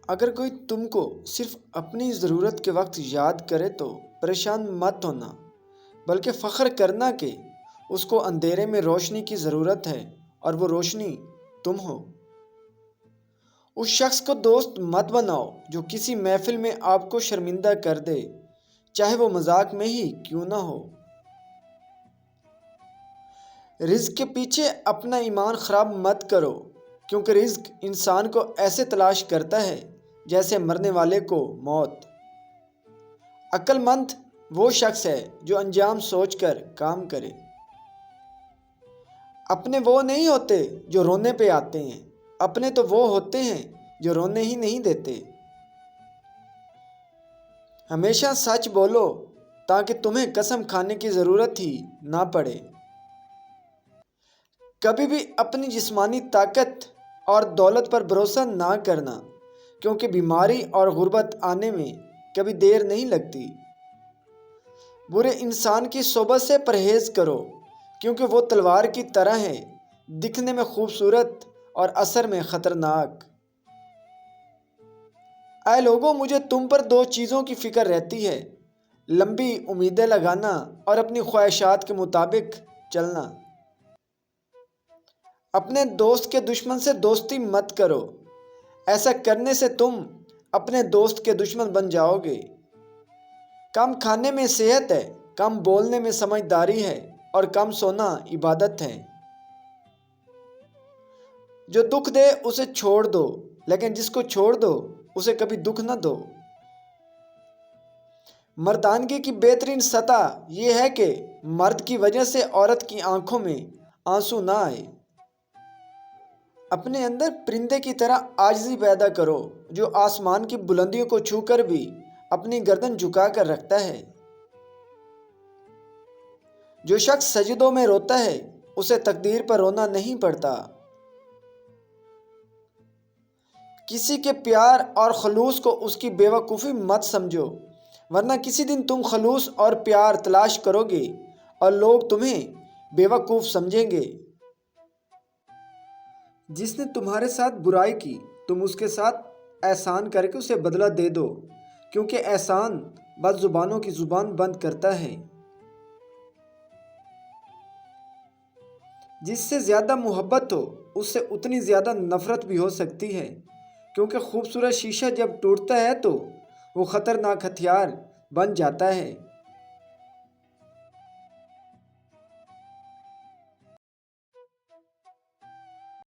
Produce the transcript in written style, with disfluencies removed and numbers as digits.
اگر کوئی تم کو صرف اپنی ضرورت کے وقت یاد کرے تو پریشان مت ہونا، بلکہ فخر کرنا کہ اس کو اندھیرے میں روشنی کی ضرورت ہے اور وہ روشنی تم ہو۔ اس شخص کو دوست مت بناؤ جو کسی محفل میں آپ کو شرمندہ کر دے، چاہے وہ مذاق میں ہی کیوں نہ ہو۔ رزق کے پیچھے اپنا ایمان خراب مت کرو، کیونکہ رزق انسان کو ایسے تلاش کرتا ہے جیسے مرنے والے کو موت۔ عقل مند وہ شخص ہے جو انجام سوچ کر کام کرے۔ اپنے وہ نہیں ہوتے جو رونے پہ آتے ہیں، اپنے تو وہ ہوتے ہیں جو رونے ہی نہیں دیتے۔ ہمیشہ سچ بولو تاکہ تمہیں قسم کھانے کی ضرورت ہی نہ پڑے۔ کبھی بھی اپنی جسمانی طاقت اور دولت پر بھروسہ نہ کرنا، کیونکہ بیماری اور غربت آنے میں کبھی دیر نہیں لگتی۔ برے انسان کی صحبت سے پرہیز کرو، کیونکہ وہ تلوار کی طرح ہے، دکھنے میں خوبصورت اور اثر میں خطرناک۔ اے لوگوں، مجھے تم پر دو چیزوں کی فکر رہتی ہے: لمبی امیدیں لگانا اور اپنی خواہشات کے مطابق چلنا۔ اپنے دوست کے دشمن سے دوستی مت کرو، ایسا کرنے سے تم اپنے دوست کے دشمن بن جاؤ گے۔ کم کھانے میں صحت ہے، کم بولنے میں سمجھداری ہے اور کم سونا عبادت ہے۔ جو دکھ دے اسے چھوڑ دو، لیکن جس کو چھوڑ دو اسے کبھی دکھ نہ دو۔ مردانگی کی بہترین سطح یہ ہے کہ مرد کی وجہ سے عورت کی آنکھوں میں آنسو نہ آئے۔ اپنے اندر پرندے کی طرح عاجزی پیدا کرو جو آسمان کی بلندیوں کو چھو کر بھی اپنی گردن جھکا کر رکھتا ہے۔ جو شخص سجدوں میں روتا ہے اسے تقدیر پر رونا نہیں پڑتا۔ کسی کے پیار اور خلوص کو اس کی بے وقوفی مت سمجھو، ورنہ کسی دن تم خلوص اور پیار تلاش کرو گے اور لوگ تمہیں بے وقوف سمجھیں گے۔ جس نے تمہارے ساتھ برائی کی تم اس کے ساتھ احسان کر کے اسے بدلہ دے دو، کیونکہ احسان بد زبانوں کی زبان بند کرتا ہے۔ جس سے زیادہ محبت ہو اس سے اتنی زیادہ نفرت بھی ہو سکتی ہے، کیونکہ خوبصورت شیشہ جب ٹوٹتا ہے تو وہ خطرناک ہتھیار بن جاتا ہے۔